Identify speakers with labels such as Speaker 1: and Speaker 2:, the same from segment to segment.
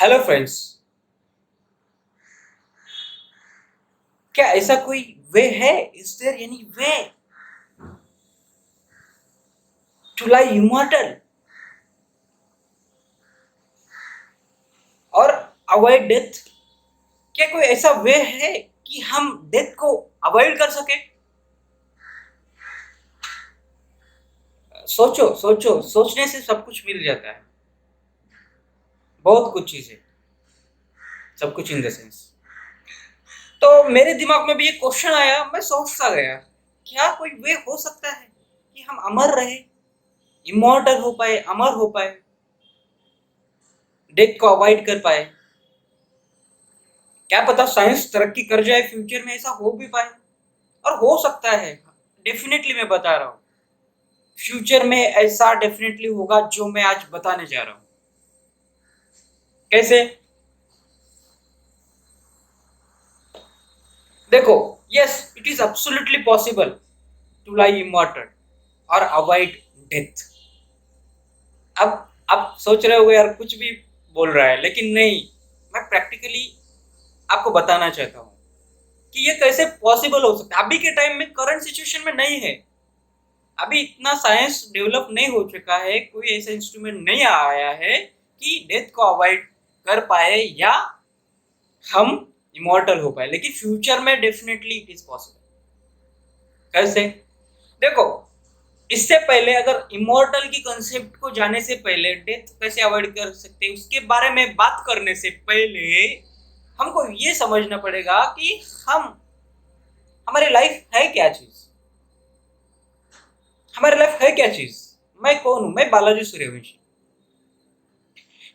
Speaker 1: Hello friends. क्या ऐसा कोई वे है? Is there any way to lie immortal और अवॉइड डेथ? क्या कोई ऐसा वे है कि हम डेथ को अवॉइड कर सके? सोचो सोचो, सोचने से सब कुछ मिल जाता है। बहुत कुछ चीजें, सब कुछ इन द सेंस। तो मेरे दिमाग में भी एक क्वेश्चन आया, मैं सोचता गया, क्या कोई वे हो सकता है कि हम अमर रहे, इमॉर्टल हो पाए, अमर हो पाए, डेथ को अवॉइड कर पाए? क्या पता साइंस तरक्की कर जाए, फ्यूचर में ऐसा हो भी पाए। और हो सकता है, डेफिनेटली मैं बता रहा हूँ, फ्यूचर में ऐसा डेफिनेटली होगा जो मैं आज बताने जा रहा हूँ। कैसे? देखो, yes, it is absolutely possible to lie immortal और अवॉइड डेथ। अब आप सोच रहे हो यार कुछ भी बोल रहा है, लेकिन नहीं, मैं प्रैक्टिकली आपको बताना चाहता हूँ कि ये कैसे पॉसिबल हो सकता है। अभी के टाइम में, करंट सिचुएशन में नहीं है। अभी इतना साइंस डेवलप नहीं हो चुका है, कोई ऐसा इंस्ट्रूमेंट नहीं आया है कि डेथ को अवॉइड कर पाए या हम इमॉर्टल हो पाए। लेकिन फ्यूचर में डेफिनेटली इट इज पॉसिबल। कैसे? देखो, इससे पहले, अगर इमॉर्टल की कंसेप्ट को जाने से पहले डेथ कैसे अवॉइड कर सकते हैं उसके बारे में बात करने से पहले हमको ये समझना पड़ेगा कि हम हमारी लाइफ है क्या चीज। हमारी लाइफ है क्या चीज? मैं कौन हूं? मैं बालाजी सूर्यवंशी।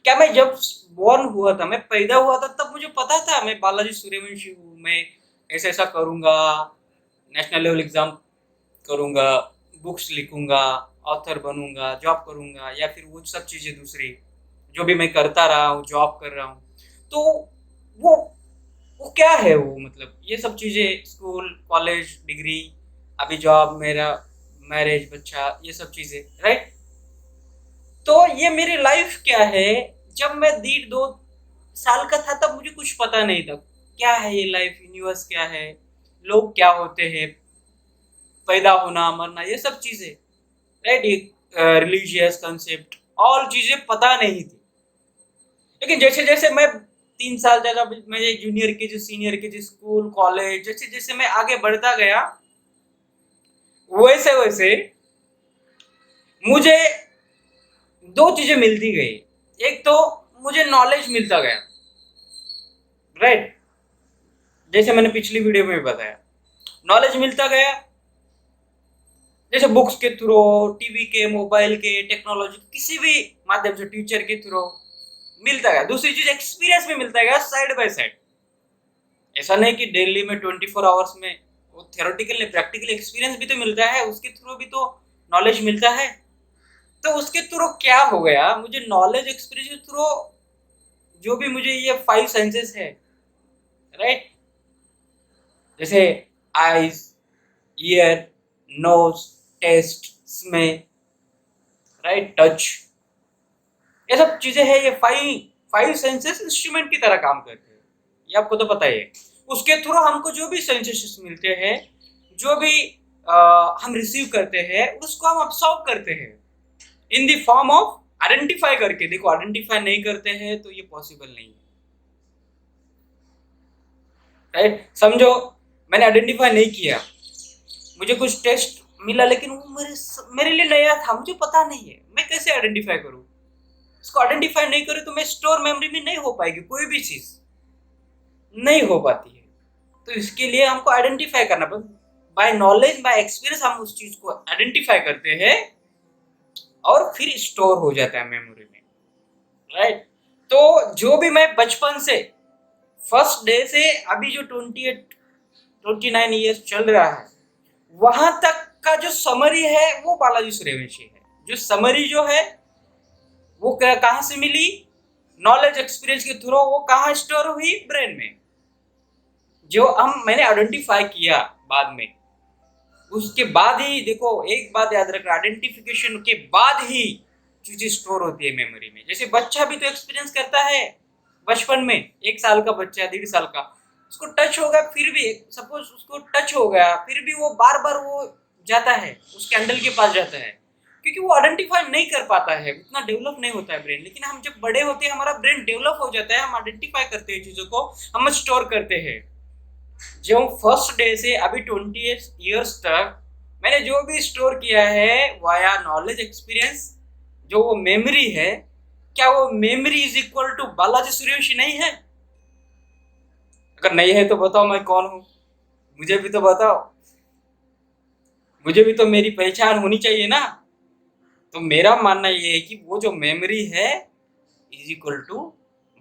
Speaker 1: क्या मैं जब बॉर्न हुआ था, मैं पैदा हुआ था, तब मुझे पता था मैं बालाजी सूर्यवंशी हूँ, मैं ऐसा ऐसा करूंगा, नेशनल लेवल एग्जाम करूंगा, बुक्स लिखूंगा, ऑथर बनूंगा, जॉब करूंगा, या फिर वो सब चीजें दूसरी जो भी मैं करता रहा हूँ, जॉब कर रहा हूँ, तो वो वो क्या है? वो मतलब ये सब चीजें, स्कूल, कॉलेज, डिग्री, अभी जॉब, मेरा मैरिज, बच्चा, ये सब चीजें, राइट? तो ये मेरी लाइफ क्या है? जब मैं 1.5-2 साल का था तब मुझे कुछ पता नहीं था क्या है ये लाइफ, यूनिवर्स क्या है, लोग क्या होते हैं, पैदा होना, मरना, ये सब चीजें, राइट? रिलीजियस कंसेप्ट, ऑल चीजें पता नहीं थी। लेकिन जैसे जैसे मैं 3 साल, ज्यादा मेरे जूनियर के जी, सीनियर के जी, स्कूल, कॉलेज, जैसे जैसे मैं आगे बढ़ता गया, वैसे वैसे मुझे दो चीजें मिलती गई। एक तो मुझे नॉलेज मिलता गया, राइट? जैसे मैंने पिछली वीडियो में भी बताया, नॉलेज मिलता गया, जैसे बुक्स के थ्रू, टीवी के, मोबाइल के, टेक्नोलॉजी, किसी भी माध्यम से, टीचर के थ्रू मिलता गया। दूसरी चीज, एक्सपीरियंस भी मिलता गया साइड बाय साइड। ऐसा नहीं कि डेली में 24 आवर्स में, वो थियोरेटिकल नहीं, प्रैक्टिकल एक्सपीरियंस भी तो मिलता है, उसके थ्रू भी तो नॉलेज मिलता है। तो उसके थ्रू क्या हो गया, मुझे नॉलेज, एक्सपीरियंस के थ्रू जो भी मुझे ये 5 सेंसेस है, राइट? जैसे eyes, ear, nose, taste, smell, right, touch, ये सब चीजें हैं। ये फाइव फाइव सेंसेस इंस्ट्रूमेंट की तरह काम करते हैं, ये आपको तो पता ही है। उसके थ्रू हमको जो भी सेंसेस मिलते हैं, जो भी हम रिसीव करते हैं, उसको हम अब्सॉर्ब करते हैं in the form of identify करके। देखो, आइडेंटिफाई नहीं करते हैं तो ये पॉसिबल नहीं है, राइट? समझो, मैंने आइडेंटिफाई नहीं किया, मुझे कुछ टेस्ट मिला, लेकिन वो मेरे लिए नया था, मुझे पता नहीं है, मैं कैसे आइडेंटिफाई करूं? इसको आइडेंटिफाई नहीं करूं तो मैं स्टोर मेमोरी में नहीं हो पाएगी, कोई भी चीज नहीं हो पाती है। तो इसके लिए हमको आइडेंटिफाई करना पड़ेगा। बाय नॉलेज, बाय एक्सपीरियंस हम उस चीज को आइडेंटिफाई करते हैं और फिर स्टोर हो जाता है मेमोरी में, राइट? तो जो भी मैं बचपन से, फर्स्ट डे से अभी जो 29 ईयर्स चल रहा है, वहां तक का जो समरी है वो बालाजी सूर्यवंशी है। जो समरी जो है वो कहां से मिली? नॉलेज, एक्सपीरियंस के थ्रू। वो कहां स्टोर हुई? ब्रेन में। जो हम मैंने आइडेंटिफाई किया बाद में, उसके बाद ही, देखो एक बात याद रखना, आइडेंटिफिकेशन के बाद ही चीजें स्टोर होती है मेमोरी में। जैसे बच्चा भी तो एक्सपीरियंस करता है, बचपन में 1 साल का बच्चा है, 1.5 साल का, उसको टच होगा, फिर भी सपोज उसको टच हो गया, फिर भी वो बार बार वो जाता है उस कैंडल के पास जाता है, क्योंकि वो आइडेंटिफाई नहीं कर पाता है, उतना डेवलप नहीं होता है ब्रेन। लेकिन हम जब बड़े होते हैं हमारा ब्रेन डेवलप हो जाता है, हम आइडेंटिफाई करते हैं चीजों को, हम स्टोर करते हैं। जो फर्स्ट डे से अभी 20 years तक मैंने जो भी स्टोर किया है वाया नॉलेज एक्सपीरियंस, जो वो मेमोरी है, क्या वो memory is equal to Balaji Suryavanshi नहीं है? अगर नहीं है तो बताओ मैं कौन हूं, मुझे भी तो बताओ, मुझे भी तो मेरी पहचान होनी चाहिए ना। तो मेरा मानना ये है कि वो जो मेमोरी है is equal to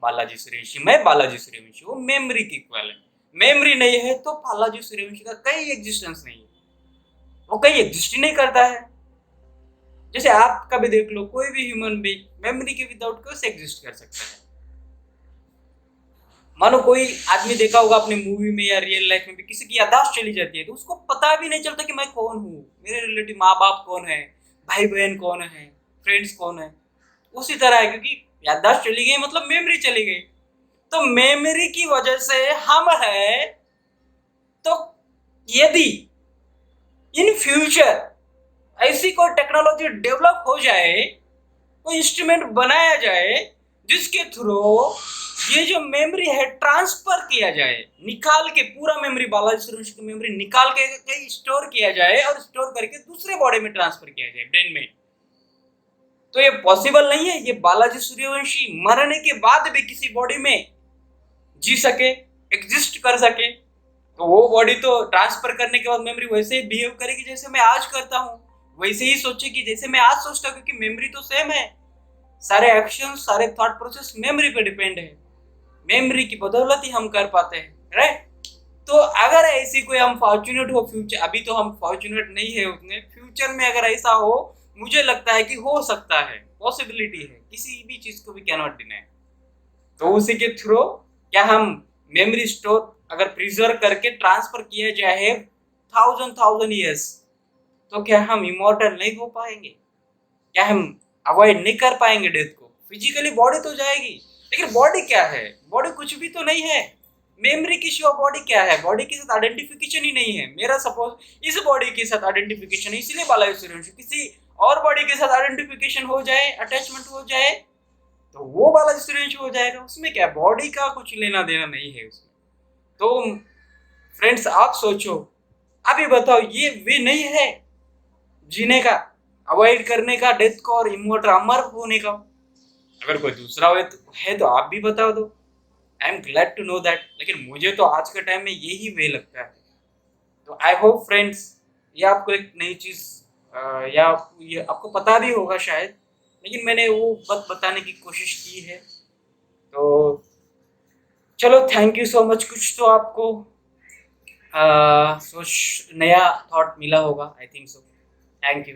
Speaker 1: Balaji Suryavanshi. मैं बालाजी सूर्यवंशी, वो मेमोरी की इक्वल है। मेमोरी नहीं है तो बालाजी सूर्यवंशी का कहीं एग्जिस्टेंस नहीं है, वो कहीं एग्जिस्ट ही नहीं करता है। जैसे आप कभी देख लो, कोई भी ह्यूमन बीइंग मेमोरी के विदाउट कैसे एग्जिस्ट कर सकता है? मानो कोई आदमी देखा होगा अपने मूवी में या रियल लाइफ में भी, किसी की याददाश्त चली जाती है तो उसको पता भी नहीं चलता कि मैं कौन हूँ, मेरे रिलेटिव माँ बाप कौन है, भाई बहन कौन है, फ्रेंड्स कौन है। उसी तरह है, क्योंकि याददाश्त चली गई मतलब मेमोरी चली गई। तो मेमोरी की वजह से हम है। तो यदि इन फ्यूचर ऐसी कोई टेक्नोलॉजी डेवलप हो जाए, कोई इंस्ट्रूमेंट बनाया जाए जिसके थ्रू ये जो मेमोरी है ट्रांसफर किया जाए, निकाल के पूरा मेमोरी, बालाजी सूर्यवंशी की मेमोरी निकाल के कहीं स्टोर किया जाए और स्टोर करके दूसरे बॉडी में ट्रांसफर किया जाए, ब्रेन में, तो ये पॉसिबल नहीं है। ये बालाजी सूर्यवंशी मरने के बाद भी किसी बॉडी में जी सके, एग्जिस्ट कर सके, तो वो बॉडी तो ट्रांसफर करने के बाद मेमोरी वैसे ही बिहेव करेगी जैसे मैं आज करता हूँ, वैसे ही सोचेगी जैसे मैं आज सोचता हूँ, क्योंकि मेमोरी तो सेम है। सारे एक्शन, सारे थॉट प्रोसेस मेमोरी पे डिपेंड है, मेमोरी की बदौलत ही हम कर पाते हैं, राइट। तो अगर ऐसी कोई हम फॉर्चुनेट हो फ्यूचर, अभी तो हम फॉर्चुनेट नहीं है उतने, फ्यूचर में अगर ऐसा हो, मुझे लगता है कि हो सकता है, पॉसिबिलिटी है, किसी भी चीज को भी कैन नॉट डिनाई। तो उसी के थ्रू क्या हम मेमोरी स्टोर अगर प्रिजर्व करके ट्रांसफर किया जाए 1000 years, तो क्या हम इमोर्टल नहीं हो पाएंगे? क्या हम अवॉइड नहीं कर पाएंगे डेथ को? फिजिकली बॉडी तो जाएगी, लेकिन बॉडी क्या है? बॉडी कुछ भी तो नहीं है। मेमोरी की सिवा बॉडी क्या है? बॉडी के साथ आइडेंटिफिकेशन ही नहीं है। मेरा सपोज इस बॉडी के साथ आइडेंटिफिकेशन है, इसलिए बालाजी सूर्यवंशी, किसी और बॉडी के साथ आइडेंटिफिकेशन हो जाए, अटैचमेंट हो जाए, तो वो बालाजी सूर्यवंशी हो जाएगा। उसमें क्या, बॉडी का कुछ लेना देना नहीं है उसमें। तो फ्रेंड्स आप सोचो, अभी बताओ, ये वे नहीं है जीने का, अवॉइड करने का डेथ को और इमोर्टल अमर होने का? अगर कोई दूसरा है तो आप भी बता दो, I am glad to know that. लेकिन मुझे तो आज के टाइम में यही वे लगता है। तो आई होप फ्रेंड्स ये आपको एक नई चीज, या ये आपको पता भी होगा शायद, लेकिन मैंने वो बात बताने की कोशिश की है। तो चलो, थैंक यू सो मच। कुछ तो आपको सोच नया थॉट मिला होगा, I think so. Thank you.